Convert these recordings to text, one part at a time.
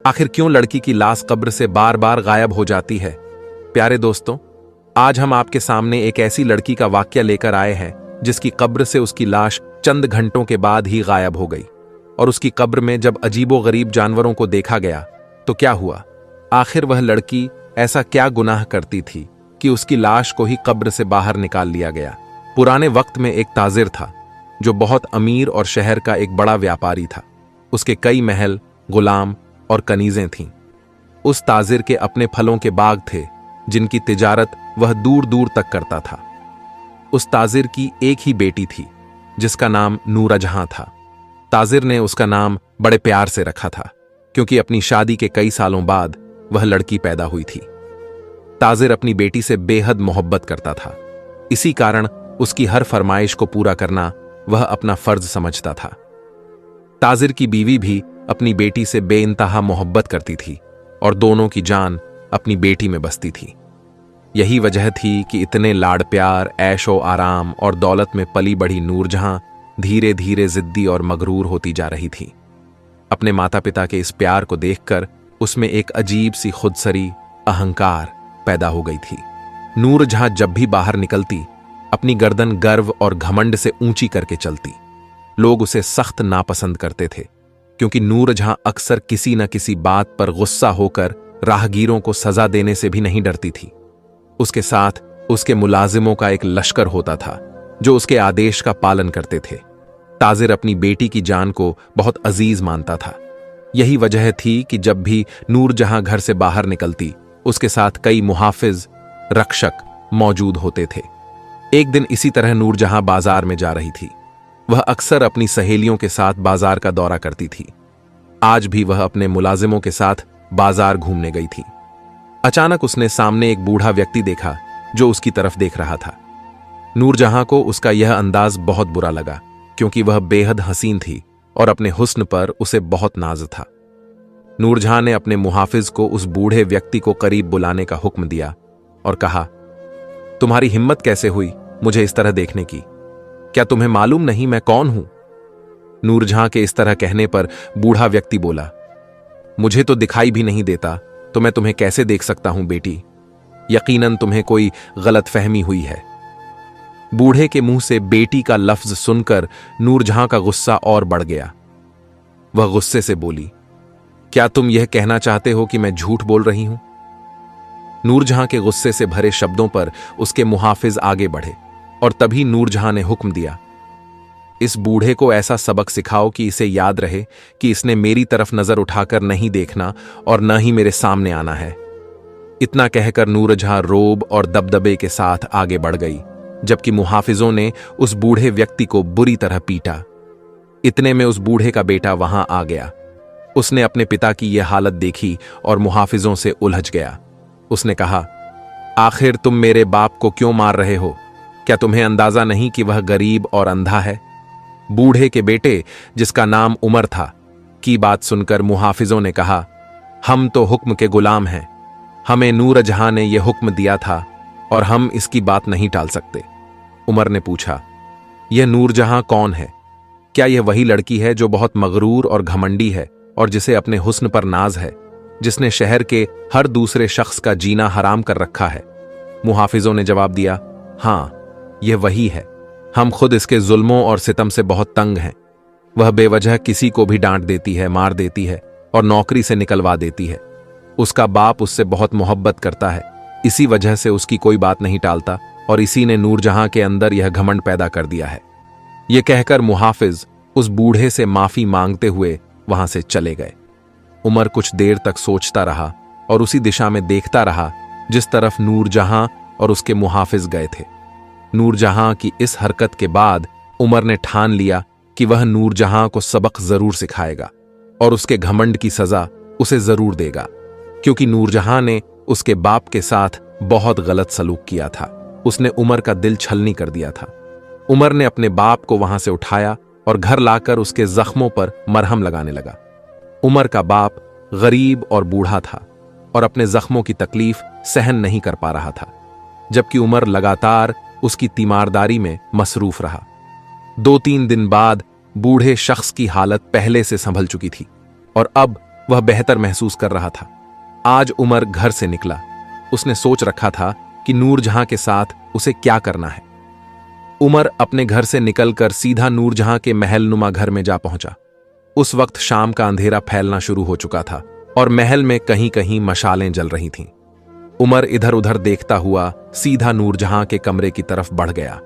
आखिर क्यों लड़की की लाश कब्र से बार बार गायब हो जाती है? प्यारे दोस्तों, आज हम आपके सामने एक ऐसी लड़की का वाक्य लेकर आए हैं जिसकी कब्र से उसकी लाश चंद घंटों के बाद ही गायब हो गई। और उसकी कब्र में जब अजीबोगरीब जानवरों को देखा गया तो क्या हुआ? आखिर वह लड़की ऐसा क्या गुनाह करती थी कि उसकी लाश को ही कब्र से बाहर निकाल लिया गया? पुराने वक्त में एक ताजिर था जो बहुत अमीर और शहर का एक बड़ा व्यापारी था। उसके कई महल, गुलाम और कनीजें थीं। उस ताजिर के अपने फलों के बाग थे जिनकी तिजारत वह दूर दूर तक करता था। उस ताजिर की एक ही बेटी थी जिसका नाम नूरजहां था। ताजिर ने उसका नाम बड़े प्यार से रखा था क्योंकि अपनी शादी के कई सालों बाद वह लड़की पैदा हुई थी। ताजिर अपनी बेटी से बेहद मोहब्बत करता था। इसी कारण उसकी हर फरमाइश को पूरा करना वह अपना फर्ज समझता था। ताजिर की बीवी भी अपनी बेटी से बेइंतहा मोहब्बत करती थी और दोनों की जान अपनी बेटी में बसती थी। यही वजह थी कि इतने लाड़ प्यार, ऐशो आराम और दौलत में पली बढ़ी नूरजहां धीरे धीरे जिद्दी और मगरूर होती जा रही थी। अपने माता पिता के इस प्यार को देखकर उसमें एक अजीब सी खुदसरी, अहंकार पैदा हो गई थी। नूरजहां जब भी बाहर निकलती अपनी गर्दन गर्व और घमंड से ऊंची करके चलती। लोग उसे सख्त नापसंद करते थे क्योंकि नूरजहां अक्सर किसी न किसी बात पर गुस्सा होकर राहगीरों को सजा देने से भी नहीं डरती थी। उसके साथ उसके मुलाजिमों का एक लश्कर होता था जो उसके आदेश का पालन करते थे। ताजिर अपनी बेटी की जान को बहुत अजीज मानता था। यही वजह थी कि जब भी नूरजहां घर से बाहर निकलती उसके साथ कई मुहाफिज, रक्षक मौजूद होते थे। एक दिन इसी तरह नूरजहां बाजार में जा रही थी। वह अक्सर अपनी सहेलियों के साथ बाजार का दौरा करती थी। आज भी वह अपने मुलाजिमों के साथ बाजार घूमने गई थी। अचानक उसने सामने एक बूढ़ा व्यक्ति देखा जो उसकी तरफ देख रहा था। नूरजहां को उसका यह अंदाज बहुत बुरा लगा क्योंकि वह बेहद हसीन थी और अपने हुस्न पर उसे बहुत नाज था। नूरजहां ने अपने मुहाफिज को उस बूढ़े व्यक्ति को करीब बुलाने का हुक्म दिया और कहा, तुम्हारी हिम्मत कैसे हुई मुझे इस तरह देखने की? क्या तुम्हें मालूम नहीं मैं कौन हूं? नूरजहां के इस तरह कहने पर बूढ़ा व्यक्ति बोला, मुझे तो दिखाई भी नहीं देता तो मैं तुम्हें कैसे देख सकता हूं बेटी? यकीनन तुम्हें कोई गलतफहमी हुई है। बूढ़े के मुंह से बेटी का लफ्ज सुनकर नूरजहां का गुस्सा और बढ़ गया। वह गुस्से से बोली, क्या तुम यह कहना चाहते हो कि मैं झूठ बोल रही हूं? नूरजहां के गुस्से से भरे शब्दों पर उसके मुहाफिज आगे बढ़े और तभी नूरजहां ने हुक्म दिया, इस बूढ़े को ऐसा सबक सिखाओ कि इसे याद रहे कि इसने मेरी तरफ नजर उठाकर नहीं देखना और न ही मेरे सामने आना है। इतना कहकर नूरजहां रोब और दबदबे के साथ आगे बढ़ गई, जबकि मुहाफिजों ने उस बूढ़े व्यक्ति को बुरी तरह पीटा। इतने में उस बूढ़े का बेटा वहां आ गया। उसने अपने पिता की यह हालत देखी और मुहाफिजों से उलझ गया। उसने कहा, आखिर तुम मेरे बाप को क्यों मार रहे हो? क्या तुम्हें अंदाजा नहीं कि वह गरीब और अंधा है? बूढ़े के बेटे, जिसका नाम उमर था, की बात सुनकर मुहाफिजों ने कहा, हम तो हुक्म के गुलाम हैं। हमें नूरजहां ने यह हुक्म दिया था और हम इसकी बात नहीं टाल सकते। उमर ने पूछा, यह नूरजहां कौन है? क्या यह वही लड़की है जो बहुत मगरूर और घमंडी है और जिसे अपने हुस्न पर नाज है, जिसने शहर के हर दूसरे शख्स का जीना हराम कर रखा है? मुहाफिजों ने जवाब दिया, हां, यह वही है। हम खुद इसके जुल्मों और सितम से बहुत तंग हैं। वह बेवजह किसी को भी डांट देती है, मार देती है और नौकरी से निकलवा देती है। उसका बाप उससे बहुत मोहब्बत करता है, इसी वजह से उसकी कोई बात नहीं टालता और इसी ने नूरजहां के अंदर यह घमंड पैदा कर दिया है। यह कहकर मुहाफिज उस बूढ़े से माफी मांगते हुए वहां से चले गए। उमर कुछ देर तक सोचता रहा और उसी दिशा में देखता रहा जिस तरफ नूरजहां और उसके मुहाफिज गए थे। नूरजहां की इस हरकत के बाद उमर ने ठान लिया कि वह नूरजहां को सबक जरूर सिखाएगा और उसके घमंड की सजा उसे जरूर देगा, क्योंकि नूरजहां ने उसके बाप के साथ बहुत गलत सलूक किया था। उसने उमर का दिल छलनी कर दिया था। उमर ने अपने बाप को वहां से उठाया और घर लाकर उसके जख्मों पर मरहम लगाने लगा। उमर का बाप गरीब और बूढ़ा था और अपने जख्मों की तकलीफ सहन नहीं कर पा रहा था, जबकि उमर लगातार उसकी तीमारदारी में मसरूफ रहा। 2-3 दिन बाद बूढ़े शख्स की हालत पहले से संभल चुकी थी और अब वह बेहतर महसूस कर रहा था। आज उमर घर से निकला। उसने सोच रखा था कि नूरजहां के साथ उसे क्या करना है। उमर अपने घर से निकलकर सीधा नूरजहां के महलनुमा घर में जा पहुंचा। उस वक्त शाम का अंधेरा फैलना शुरू हो चुका था और महल में कहीं कहीं मशालें जल रही थीं। उमर इधर उधर देखता हुआ सीधा नूरजहां के कमरे की तरफ बढ़ गया।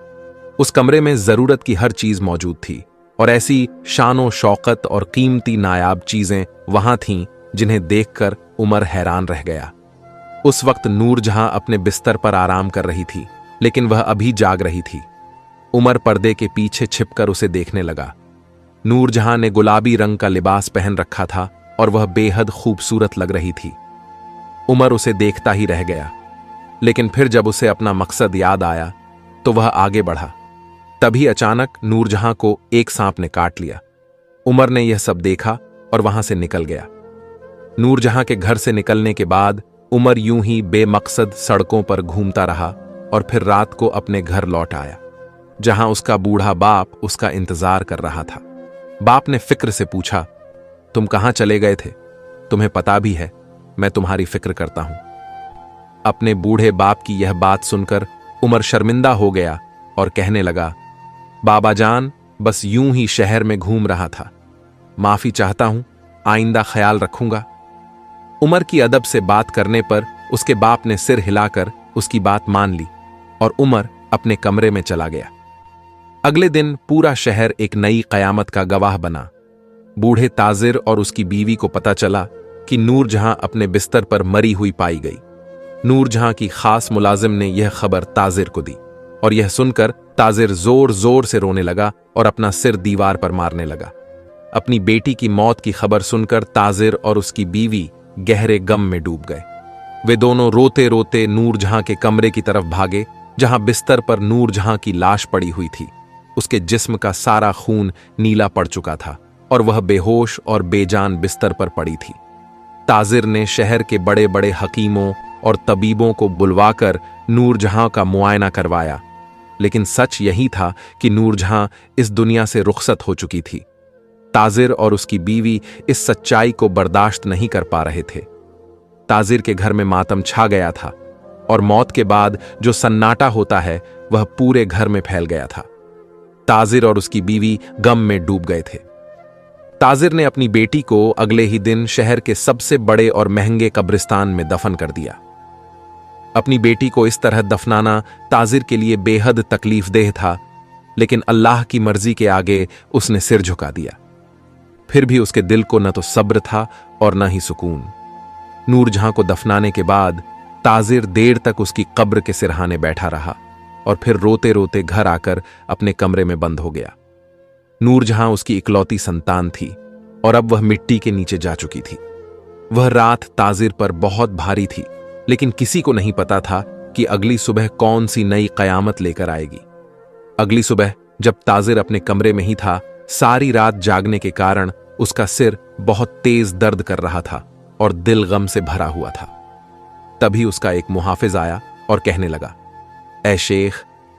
उस कमरे में जरूरत की हर चीज मौजूद थी और ऐसी शानो शौकत और कीमती नायाब चीजें वहां थीं जिन्हें देखकर उमर हैरान रह गया। उस वक्त नूरजहां अपने बिस्तर पर आराम कर रही थी, लेकिन वह अभी जाग रही थी। उमर पर्दे के पीछे छिपकर उसे देखने लगा। नूरजहां ने गुलाबी रंग का लिबास पहन रखा था और वह बेहद खूबसूरत लग रही थी। उमर उसे देखता ही रह गया, लेकिन फिर जब उसे अपना मकसद याद आया तो वह आगे बढ़ा। तभी अचानक नूरजहां को एक सांप ने काट लिया। उमर ने यह सब देखा और वहां से निकल गया। नूरजहां के घर से निकलने के बाद उमर यूं ही बेमकसद सड़कों पर घूमता रहा और फिर रात को अपने घर लौट आया, जहां उसका बूढ़ा बाप उसका इंतजार कर रहा था। बाप ने फिक्र से पूछा, तुम कहां चले गए थे? तुम्हें पता भी है मैं तुम्हारी फिक्र करता हूं। अपने बूढ़े बाप की यह बात सुनकर उमर शर्मिंदा हो गया और कहने लगा, बाबा जान, बस यूं ही शहर में घूम रहा था। माफी चाहता हूं, आइंदा ख्याल रखूंगा। उमर की अदब से बात करने पर उसके बाप ने सिर हिलाकर उसकी बात मान ली और उमर अपने कमरे में चला गया। अगले दिन पूरा शहर एक नई कयामत का गवाह बना। बूढ़े ताजिर और उसकी बीवी को पता चला कि नूरजहां अपने बिस्तर पर मरी हुई पाई गई। नूरजहां की खास मुलाजिम ने यह खबर ताजिर को दी और यह सुनकर ताजिर जोर जोर से रोने लगा और अपना सिर दीवार पर मारने लगा। अपनी बेटी की मौत की खबर सुनकर ताजिर और उसकी बीवी गहरे गम में डूब गए। वे दोनों रोते रोते नूरजहां के कमरे की तरफ भागे, जहां बिस्तर पर नूरजहां की लाश पड़ी हुई थी। उसके जिस्म का सारा खून नीला पड़ चुका था और वह बेहोश और बेजान बिस्तर पर पड़ी थी। ताजिर ने शहर के बड़े बड़े हकीमों और तबीबों को बुलवाकर नूरजहां का मुआयना करवाया, लेकिन सच यही था कि नूरजहां इस दुनिया से रुखसत हो चुकी थी। ताजिर और उसकी बीवी इस सच्चाई को बर्दाश्त नहीं कर पा रहे थे। ताजिर के घर में मातम छा गया था और मौत के बाद जो सन्नाटा होता है वह पूरे घर में फैल गया था। ताजिर और उसकी बीवी गम में डूब गए थे। ताजिर ने अपनी बेटी को अगले ही दिन शहर के सबसे बड़े और महंगे कब्रिस्तान में दफन कर दिया। अपनी बेटी को इस तरह दफनाना ताजिर के लिए बेहद तकलीफदेह था, लेकिन अल्लाह की मर्जी के आगे उसने सिर झुका दिया। फिर भी उसके दिल को न तो सब्र था और न ही सुकून। नूरजहां को दफनाने के बाद ताजिर देर तक उसकी कब्र के सिरहाने बैठा रहा और फिर रोते रोते घर आकर अपने कमरे में बंद हो गया। नूरजहां उसकी इकलौती संतान थी और अब वह मिट्टी के नीचे जा चुकी थी। वह रात ताजिर पर बहुत भारी थी, लेकिन किसी को नहीं पता था कि अगली सुबह कौन सी नई कयामत लेकर आएगी। अगली सुबह जब ताजिर अपने कमरे में ही था, सारी रात जागने के कारण उसका सिर बहुत तेज दर्द कर रहा था और दिल गम से भरा हुआ था। तभी उसका एक मुहाफिज आया और कहने लगा, ऐ शेख,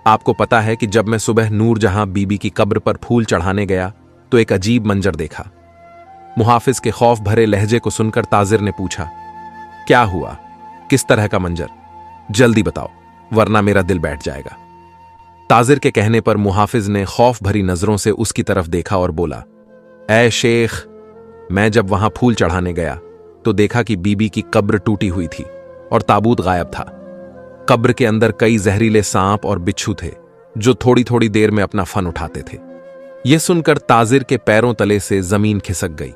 आपको पता है कि जब मैं सुबह नूरजहां बीबी की कब्र पर फूल चढ़ाने गया तो एक अजीब मंजर देखा। मुहाफिज के खौफ भरे लहजे को सुनकर ताजिर ने पूछा, क्या हुआ? किस तरह का मंजर? जल्दी बताओ, वरना मेरा दिल बैठ जाएगा। ताजिर के कहने पर मुहाफिज ने खौफ भरी नजरों से उसकी तरफ देखा और बोला, ऐ शेख, मैं जब वहां फूल चढ़ाने गया तो देखा कि बीबी की कब्र टूटी हुई थी और ताबूत गायब था। कब्र के अंदर कई जहरीले सांप और बिच्छू थे जो थोड़ी थोड़ी देर में अपना फन उठाते थे। यह सुनकर ताजिर के पैरों तले से जमीन खिसक गई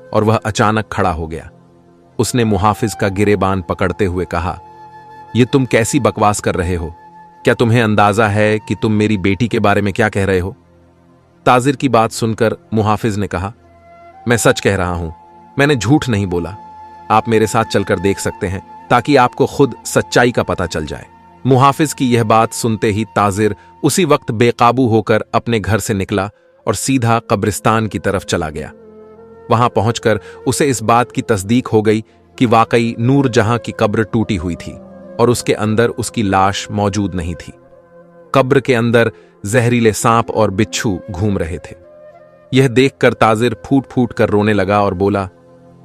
और वह अचानक खड़ा हो गया। उसने मुहाफिज का गिरेबान पकड़ते हुए कहा, यह तुम कैसी बकवास कर रहे हो? क्या तुम्हें अंदाजा है कि तुम मेरी बेटी के बारे में क्या कह रहे हो? ताजिर की बात सुनकर मुहाफिज ने कहा, मैं सच कह रहा हूं, मैंने झूठ नहीं बोला। आप मेरे साथ चलकर देख सकते हैं ताकि आपको खुद सच्चाई का पता चल जाए। मुहाफिज की यह बात सुनते ही ताजिर उसी वक्त बेकाबू होकर अपने घर से निकला और सीधा कब्रिस्तान की तरफ चला गया। वहां पहुंचकर उसे इस बात की तस्दीक हो गई कि वाकई नूरजहां की कब्र टूटी हुई थी और उसके अंदर उसकी लाश मौजूद नहीं थी। कब्र के अंदर जहरीले सांप और बिच्छू घूम रहे थे। यह देखकर ताजिर फूट फूट कर रोने लगा और बोला,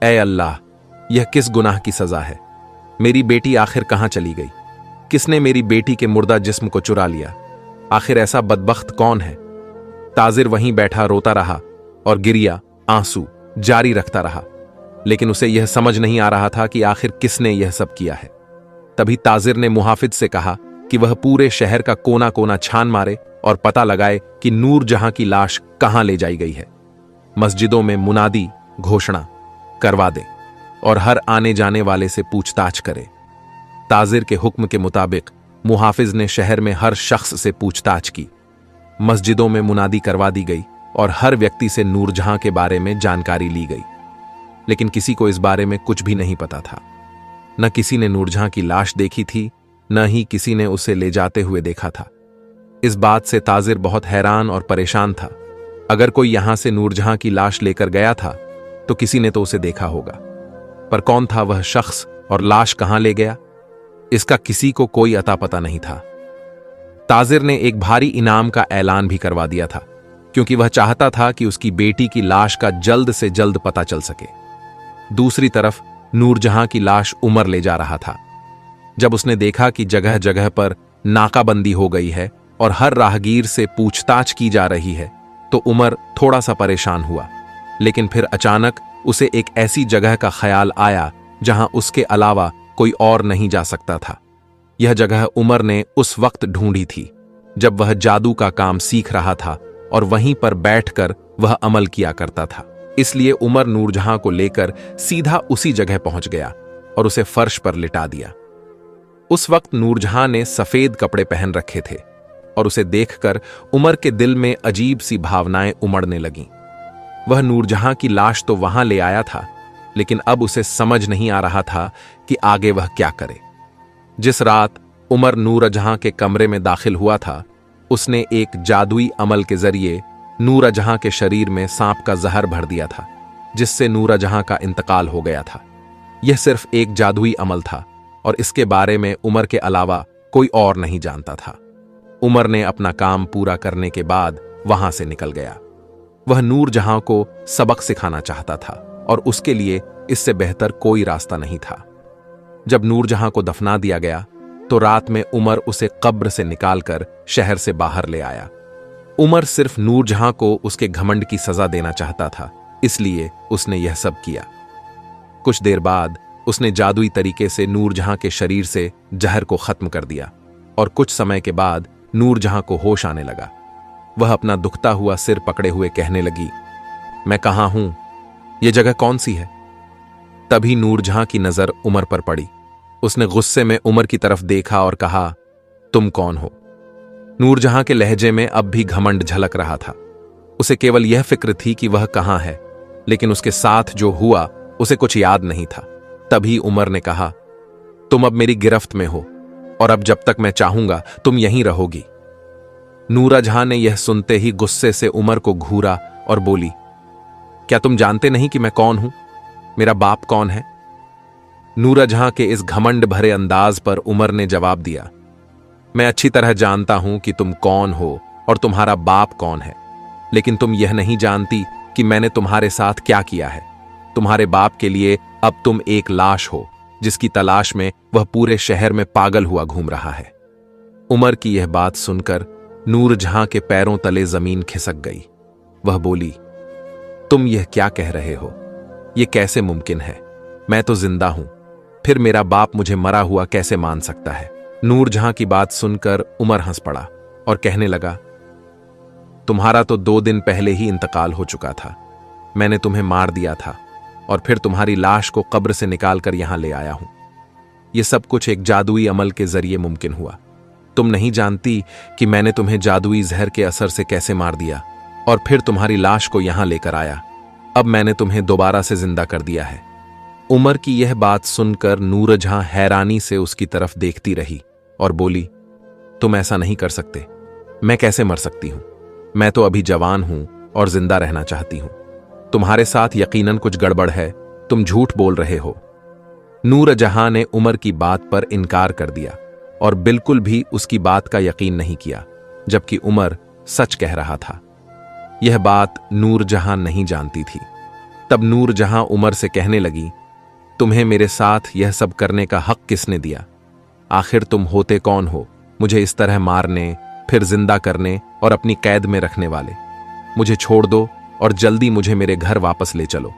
ऐ अल्लाह, यह किस गुनाह की सजा है? मेरी बेटी आखिर कहां चली गई? किसने मेरी बेटी के मुर्दा जिस्म को चुरा लिया? आखिर ऐसा बदबख्त कौन है? ताजिर वहीं बैठा रोता रहा और गिरिया आंसू जारी रखता रहा, लेकिन उसे यह समझ नहीं आ रहा था कि आखिर किसने यह सब किया है। तभी ताजिर ने मुहाफिज से कहा कि वह पूरे शहर का कोना कोना छान मारे और पता लगाए कि नूर जहां की लाश कहां ले जाई गई है। मस्जिदों में मुनादी घोषणा करवा दे और हर आने जाने वाले से पूछताछ करे। ताजिर के हुक्म के मुताबिक मुहाफिज ने शहर में हर शख्स से पूछताछ की। मस्जिदों में मुनादी करवा दी गई और हर व्यक्ति से नूरजहां के बारे में जानकारी ली गई, लेकिन किसी को इस बारे में कुछ भी नहीं पता था। न किसी ने नूरजहां की लाश देखी थी, न ही किसी ने उसे ले जाते हुए देखा था। इस बात से ताजिर बहुत हैरान और परेशान था। अगर कोई यहां से नूरजहां की लाश लेकर गया था तो किसी ने तो उसे देखा होगा, पर कौन था वह शख्स और लाश कहां ले गया, इसका किसी को कोई अता पता नहीं था। ताजिर ने एक भारी इनाम का ऐलान भी करवा दिया था, क्योंकि वह चाहता था कि उसकी बेटी की लाश का जल्द से जल्द पता चल सके। दूसरी तरफ नूरजहां की लाश उमर ले जा रहा था। जब उसने देखा कि जगह जगह पर नाकाबंदी हो गई है और हर राहगीर से पूछताछ की जा रही है, तो उमर थोड़ा सा परेशान हुआ। लेकिन फिर अचानक उसे एक ऐसी जगह का ख्याल आया जहां उसके अलावा कोई और नहीं जा सकता था। यह जगह उमर ने उस वक्त ढूंढी थी जब वह जादू का काम सीख रहा था और वहीं पर बैठकर वह अमल किया करता था। इसलिए उमर नूरजहां को लेकर सीधा उसी जगह पहुंच गया और उसे फर्श पर लिटा दिया। उस वक्त नूरजहां ने सफेद कपड़े पहन रखे थे और उसे देखकर उमर के दिल में अजीब सी भावनाएं उमड़ने लगीं। वह नूरजहां की लाश तो वहां ले आया था, लेकिन अब उसे समझ नहीं आ रहा था कि आगे वह क्या करे। जिस रात उमर नूरजहां के कमरे में दाखिल हुआ था, उसने एक जादुई अमल के जरिए नूरजहां के शरीर में सांप का जहर भर दिया था, जिससे नूरजहां का इंतकाल हो गया था। यह सिर्फ एक जादुई अमल था और इसके बारे में उमर के अलावा कोई और नहीं जानता था। उमर ने अपना काम पूरा करने के बाद वहां से निकल गया। वह नूरजहां को सबक सिखाना चाहता था और उसके लिए इससे बेहतर कोई रास्ता नहीं था। जब नूरजहां को दफना दिया गया तो रात में उमर उसे कब्र से निकालकर शहर से बाहर ले आया। उमर सिर्फ नूरजहां को उसके घमंड की सजा देना चाहता था, इसलिए उसने यह सब किया। कुछ देर बाद उसने जादुई तरीके से नूरजहां के शरीर से जहर को खत्म कर दिया और कुछ समय के बाद नूरजहां को होश आने लगा। वह अपना दुखता हुआ सिर पकड़े हुए कहने लगी, मैं कहां हूं? यह जगह कौन सी है? तभी नूरजहां की नजर उमर पर पड़ी। उसने गुस्से में उमर की तरफ देखा और कहा, तुम कौन हो? नूरजहां के लहजे में अब भी घमंड झलक रहा था। उसे केवल यह फिक्र थी कि वह कहां है, लेकिन उसके साथ जो हुआ उसे कुछ याद नहीं था। तभी उमर ने कहा, तुम अब मेरी गिरफ्त में हो और अब जब तक मैं चाहूंगा तुम यहीं रहोगी। नूरजहां ने यह सुनते ही गुस्से से उमर को घूरा और बोली, क्या तुम जानते नहीं कि मैं कौन हूं? मेरा बाप कौन है? नूरजहां के इस घमंड भरे अंदाज पर उमर ने जवाब दिया, मैं अच्छी तरह जानता हूं कि तुम कौन हो और तुम्हारा बाप कौन है, लेकिन तुम यह नहीं जानती कि मैंने तुम्हारे साथ क्या किया है। तुम्हारे बाप के लिए अब तुम एक लाश हो, जिसकी तलाश में वह पूरे शहर में पागल हुआ घूम रहा है। उमर की यह बात सुनकर नूरजहां के पैरों तले जमीन खिसक गई। वह बोली, तुम यह क्या कह रहे हो? यह कैसे मुमकिन है? मैं तो जिंदा हूं, फिर मेरा बाप मुझे मरा हुआ कैसे मान सकता है? नूरजहां की बात सुनकर उमर हंस पड़ा और कहने लगा, तुम्हारा तो 2 दिन पहले ही इंतकाल हो चुका था। मैंने तुम्हें मार दिया था और फिर तुम्हारी लाश को कब्र से निकालकर यहां ले आया हूं। यह सब कुछ एक जादुई अमल के जरिए मुमकिन हुआ। तुम नहीं जानती कि मैंने तुम्हें जादुई जहर के असर से कैसे मार दिया और फिर तुम्हारी लाश को यहां लेकर आया। अब मैंने तुम्हें दोबारा से जिंदा कर दिया है। उमर की यह बात सुनकर नूरजहां हैरानी से उसकी तरफ देखती रही और बोली, तुम ऐसा नहीं कर सकते। मैं कैसे मर सकती हूं? मैं तो अभी जवान हूं और जिंदा रहना चाहती हूं। तुम्हारे साथ यकीनन कुछ गड़बड़ है, तुम झूठ बोल रहे हो। नूरजहां ने उमर की बात पर इनकार कर दिया और बिल्कुल भी उसकी बात का यकीन नहीं किया, जबकि उमर सच कह रहा था। यह बात नूरजहां नहीं जानती थी। तब नूर जहां उमर से कहने लगी, तुम्हें मेरे साथ यह सब करने का हक किसने दिया? आखिर तुम होते कौन हो, मुझे इस तरह मारने, फिर जिंदा करने और अपनी कैद में रखने वाले? मुझे छोड़ दो और जल्दी मुझे मेरे घर वापस ले चलो।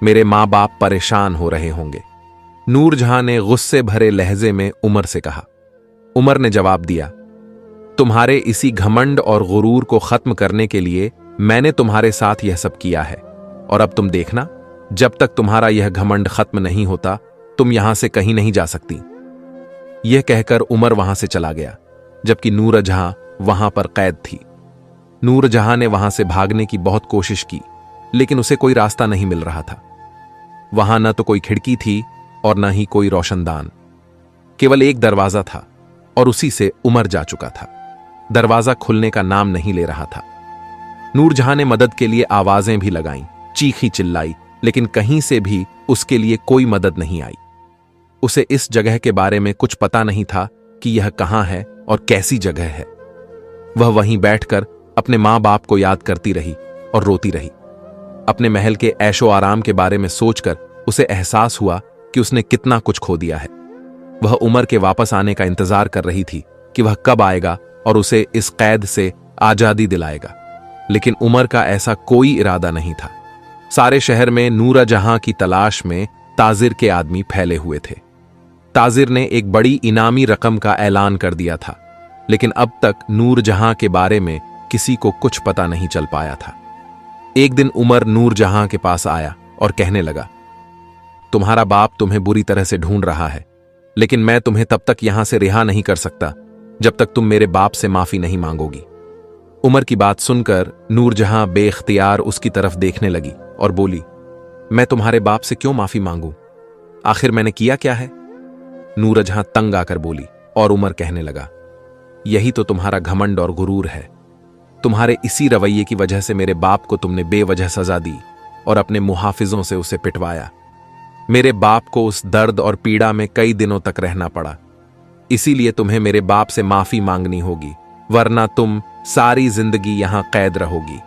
मेरे माँ बाप परेशान हो रहे होंगे। नूर जहां ने गुस्से भरे लहजे में उमर से कहा। उमर ने जवाब दिया, तुम्हारे इसी घमंड और गुरूर को खत्म करने के लिए मैंने तुम्हारे साथ यह सब किया है, और अब तुम देखना, जब तक तुम्हारा यह घमंड खत्म नहीं होता तुम यहां से कहीं नहीं जा सकती। यह कहकर उमर वहां से चला गया, जबकि नूर जहां वहां पर कैद थी। नूर जहां ने वहां से भागने की बहुत कोशिश की, लेकिन उसे कोई रास्ता नहीं मिल रहा था। वहां न तो कोई खिड़की थी और न ही कोई रोशनदान। केवल एक दरवाजा था और उसी से उमर जा चुका था। दरवाजा खुलने का नाम नहीं ले रहा था। नूर जहां ने मदद के लिए आवाजें भी लगाईं, चीखी चिल्लाई, लेकिन कहीं से भी उसके लिए कोई मदद नहीं आई। उसे इस जगह के बारे में कुछ पता नहीं था कि यह कहां है और कैसी जगह है। वह वहीं बैठकर अपने मां बाप को याद करती रही और रोती रही। अपने महल के ऐशो आराम के बारे में सोचकर उसे एहसास हुआ कि उसने कितना कुछ खो दिया है। वह उमर के वापस आने का इंतजार कर रही थी कि वह कब आएगा और उसे इस कैद से आजादी दिलाएगा, लेकिन उमर का ऐसा कोई इरादा नहीं था। सारे शहर में नूर जहां की तलाश में ताजिर के आदमी फैले हुए थे। ताजिर ने एक बड़ी इनामी रकम का ऐलान कर दिया था, लेकिन अब तक नूर जहां के बारे में किसी को कुछ पता नहीं चल पाया था। एक दिन उमर नूर जहां के पास आया और कहने लगा, तुम्हारा बाप तुम्हें बुरी तरह से ढूंढ रहा है, लेकिन मैं तुम्हें तब तक यहां से रिहा नहीं कर सकता जब तक तुम मेरे बाप से माफी नहीं मांगोगी। उमर की बात सुनकर नूर जहां बेख्तियार उसकी तरफ देखने लगी और बोली, मैं तुम्हारे बाप से क्यों माफी मांगूं? आखिर मैंने किया क्या है? नूर जहां तंग आकर बोली और उमर कहने लगा, यही तो तुम्हारा घमंड और गुरूर है। तुम्हारे इसी रवैये की वजह से मेरे बाप को तुमने बेवजह सजा दी और अपने मुहाफिजों से उसे पिटवाया। मेरे बाप को उस दर्द और पीड़ा में कई दिनों तक रहना पड़ा। इसीलिए तुम्हें मेरे बाप से माफी मांगनी होगी, वरना तुम सारी जिंदगी यहां कैद रहोगी।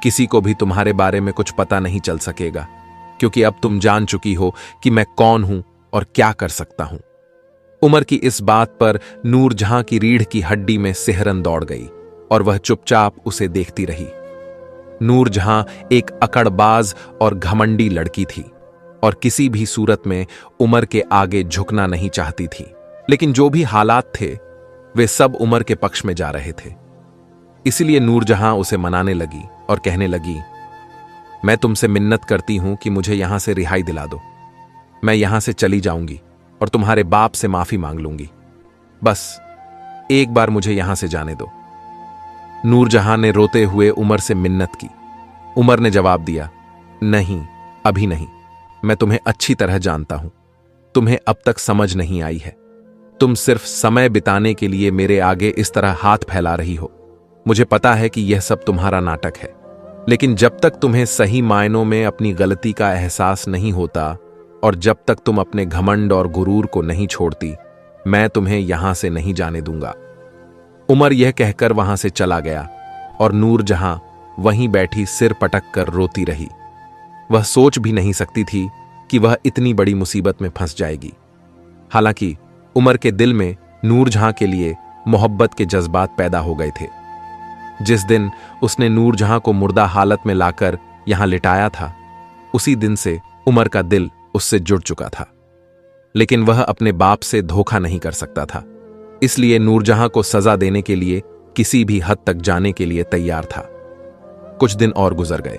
किसी को भी तुम्हारे बारे में कुछ पता नहीं चल सकेगा, क्योंकि अब तुम जान चुकी हो कि मैं कौन हूं और क्या कर सकता हूं। उमर की इस बात पर नूर जहां की रीढ़ की हड्डी में सिहरन दौड़ गई और वह चुपचाप उसे देखती रही। नूर जहां एक अकड़बाज और घमंडी लड़की थी और किसी भी सूरत में उमर के आगे झुकना नहीं चाहती थी, लेकिन जो भी हालात थे वे सब उमर के पक्ष में जा रहे थे। इसलिए नूर जहां उसे मनाने लगी और कहने लगी, मैं तुमसे मिन्नत करती हूं कि मुझे यहां से रिहाई दिला दो। मैं यहां से चली जाऊंगी और तुम्हारे बाप से माफी मांग लूंगी। बस एक बार मुझे यहां से जाने दो। नूर जहां ने रोते हुए उमर से मिन्नत की। उमर ने जवाब दिया, नहीं, अभी नहीं। मैं तुम्हें अच्छी तरह जानता हूं। तुम्हें अब तक समझ नहीं आई है। तुम सिर्फ समय बिताने के लिए मेरे आगे इस तरह हाथ फैला रही हो। मुझे पता है कि यह सब तुम्हारा नाटक है, लेकिन जब तक तुम्हें सही मायनों में अपनी गलती का एहसास नहीं होता और जब तक तुम अपने घमंड और गुरूर को नहीं छोड़ती, मैं तुम्हें यहां से नहीं जाने दूंगा। उमर यह कहकर वहां से चला गया और नूर जहां वहीं बैठी सिर पटक कर रोती रही। वह सोच भी नहीं सकती थी कि वह इतनी बड़ी मुसीबत में फंस जाएगी। हालांकि उमर के दिल में नूर जहां के लिए मोहब्बत के जज्बात पैदा हो गए थे। जिस दिन उसने नूर जहां को मुर्दा हालत में लाकर यहां लिटाया था, उसी दिन से उमर का दिल उससे जुड़ चुका था। लेकिन वह अपने बाप से धोखा नहीं कर सकता था, इसलिए नूर जहां को सजा देने के लिए किसी भी हद तक जाने के लिए तैयार था। कुछ दिन और गुजर गए।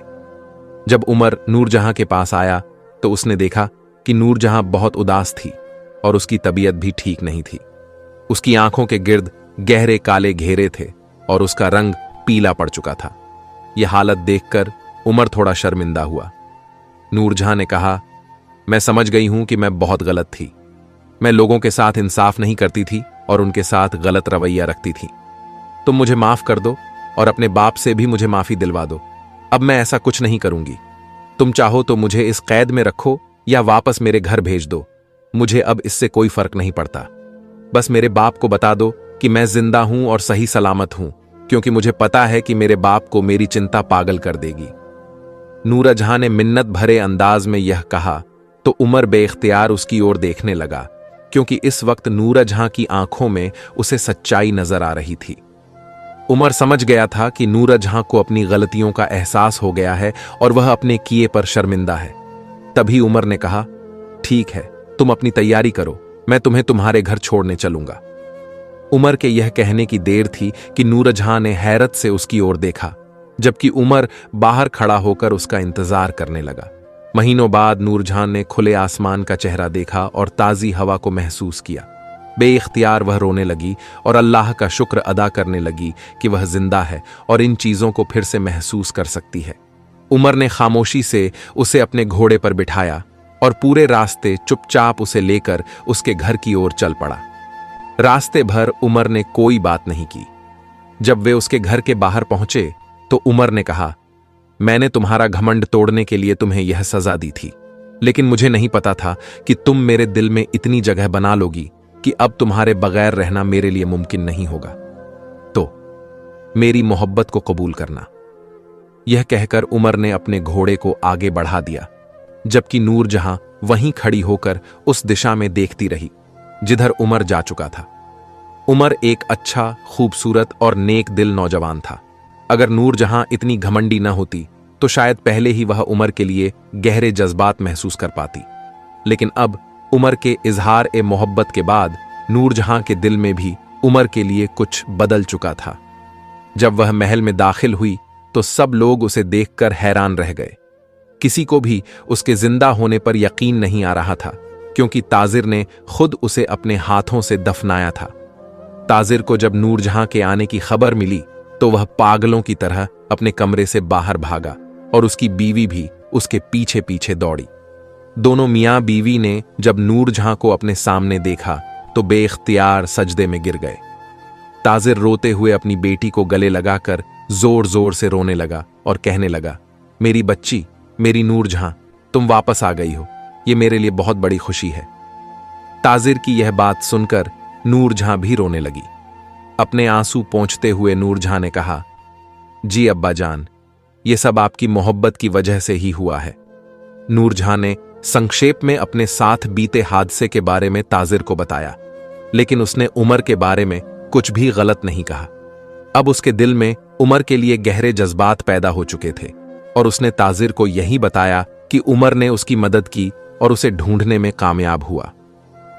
जब उमर नूर जहां के पास आया तो उसने देखा कि नूर जहां बहुत उदास थी और उसकी तबीयत भी ठीक नहीं थी। उसकी आंखों के गिर्द गहरे काले घेरे थे और उसका रंग पीला पड़ चुका था। यह हालत देखकर उमर थोड़ा शर्मिंदा हुआ। नूर जहां ने कहा, मैं समझ गई हूं कि मैं बहुत गलत थी। मैं लोगों के साथ इंसाफ नहीं करती थी और उनके साथ गलत रवैया रखती थी। तुम मुझे माफ कर दो और अपने बाप से भी मुझे माफी दिलवा दो। अब मैं ऐसा कुछ नहीं करूंगी। तुम चाहो तो मुझे इस कैद में रखो या वापस मेरे घर भेज दो। मुझे अब इससे कोई फर्क नहीं पड़ता। बस मेरे बाप को बता दो कि मैं जिंदा हूं और सही सलामत हूं, क्योंकि मुझे पता है कि मेरे बाप को मेरी चिंता पागल कर देगी। नूरजहां ने मिन्नत भरे अंदाज में यह कहा तो उमर बेइख्तियार उसकी ओर देखने लगा, क्योंकि इस वक्त नूरजहां की आंखों में उसे सच्चाई नजर आ रही थी। उमर समझ गया था कि नूरजहां को अपनी गलतियों का एहसास हो गया है और वह अपने किए पर शर्मिंदा है। तभी उमर ने कहा, ठीक है, तुम अपनी तैयारी करो, मैं तुम्हें तुम्हारे घर छोड़ने चलूंगा। उमर के यह कहने की देर थी कि नूरजहां ने हैरत से उसकी ओर देखा, जबकि उमर बाहर खड़ा होकर उसका इंतजार करने लगा। महीनों बाद नूरजहां ने खुले आसमान का चेहरा देखा और ताजी हवा को महसूस किया। बेइख्तियार वह रोने लगी और अल्लाह का शुक्र अदा करने लगी कि वह जिंदा है और इन चीजों को फिर से महसूस कर सकती है। उमर ने खामोशी से उसे अपने घोड़े पर बिठाया और पूरे रास्ते चुपचाप उसे लेकर उसके घर की ओर चल पड़ा। रास्ते भर उमर ने कोई बात नहीं की। जब वे उसके घर के बाहर पहुंचे तो उमर ने कहा, मैंने तुम्हारा घमंड तोड़ने के लिए तुम्हें यह सजा दी थी, लेकिन मुझे नहीं पता था कि तुम मेरे दिल में इतनी जगह बना लोगी कि अब तुम्हारे बगैर रहना मेरे लिए मुमकिन नहीं होगा। तो मेरी मोहब्बत को कबूल करना। यह कहकर उमर ने अपने घोड़े को आगे बढ़ा दिया, जबकि नूरजहां वहीं खड़ी होकर उस दिशा में देखती रही जिधर उमर जा चुका था। उमर एक अच्छा, खूबसूरत और नेक दिल नौजवान था। अगर नूरजहां इतनी घमंडी न होती तो शायद पहले ही वह उमर के लिए गहरे जज्बात महसूस कर पाती। लेकिन अब उमर के इजहार ए मोहब्बत के बाद नूरजहां के दिल में भी उमर के लिए कुछ बदल चुका था। जब वह महल में दाखिल हुई तो सब लोग उसे देखकर हैरान रह गए। किसी को भी उसके जिंदा होने पर यकीन नहीं आ रहा था, क्योंकि ताजिर ने खुद उसे अपने हाथों से दफनाया था। ताजिर को जब नूरजहां के आने की खबर मिली तो वह पागलों की तरह अपने कमरे से बाहर भागा और उसकी बीवी भी उसके पीछे पीछे दौड़ी। दोनों मियां बीवी ने जब नूरजहां को अपने सामने देखा तो बेइख्तियार सजदे में गिर गए। ताजिर रोते हुए अपनी बेटी को गले लगाकर जोर जोर से रोने लगा और कहने लगा, मेरी बच्ची, मेरी नूरजहां, तुम वापस आ गई हो, ये मेरे लिए बहुत बड़ी खुशी है। ताजिर की यह बात सुनकर नूरजहां भी रोने लगी। अपने आंसू पोंछते हुए नूरजहां ने कहा, जी अब्बा जान, ये सब आपकी मोहब्बत की वजह से ही हुआ है। नूरजहां ने संक्षेप में अपने साथ बीते हादसे के बारे में ताजिर को बताया, लेकिन उसने उमर के बारे में कुछ भी गलत नहीं कहा। अब उसके दिल में उमर के लिए गहरे जज्बात पैदा हो चुके थे और उसने ताजिर को यही बताया कि उमर ने उसकी मदद की और उसे ढूंढने में कामयाब हुआ।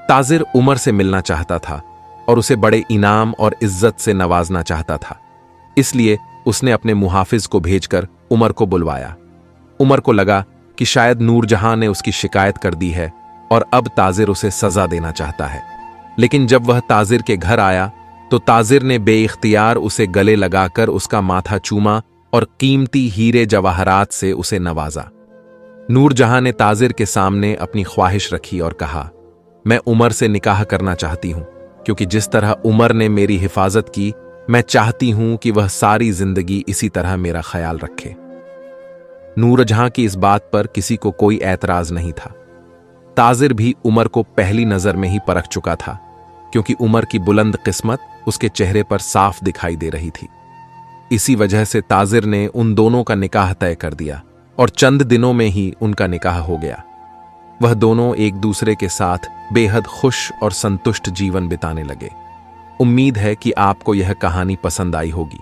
ताजिर उमर से मिलना चाहता था और उसे बड़े इनाम और इज्जत से नवाजना चाहता था, इसलिए उसने अपने मुहाफिज को भेजकर उमर को बुलवाया। उमर को लगा कि शायद नूरजहां ने उसकी शिकायत कर दी है और अब ताजिर उसे सजा देना चाहता है। लेकिन जब वह ताजिर के घर आया तो ताजिर ने बेइख्तियार उसे गले लगाकर उसका माथा चूमा और कीमती हीरे जवाहरात से उसे नवाजा। नूरजहां ने ताजिर के सामने अपनी ख्वाहिश रखी और कहा, मैं उमर से निकाह करना चाहती हूं, क्योंकि जिस तरह उमर ने मेरी हिफाजत की, मैं चाहती हूं कि वह सारी जिंदगी इसी तरह मेरा ख्याल रखे। नूरजहां की इस बात पर किसी को कोई ऐतराज नहीं था। ताजिर भी उमर को पहली नजर में ही परख चुका था, क्योंकि उमर की बुलंद किस्मत उसके चेहरे पर साफ दिखाई दे रही थी। इसी वजह से ताजिर ने उन दोनों का निकाह तय कर दिया और चंद दिनों में ही उनका निकाह हो गया। वह दोनों एक दूसरे के साथ बेहद खुश और संतुष्ट जीवन बिताने लगे। उम्मीद है कि आपको यह कहानी पसंद आई होगी।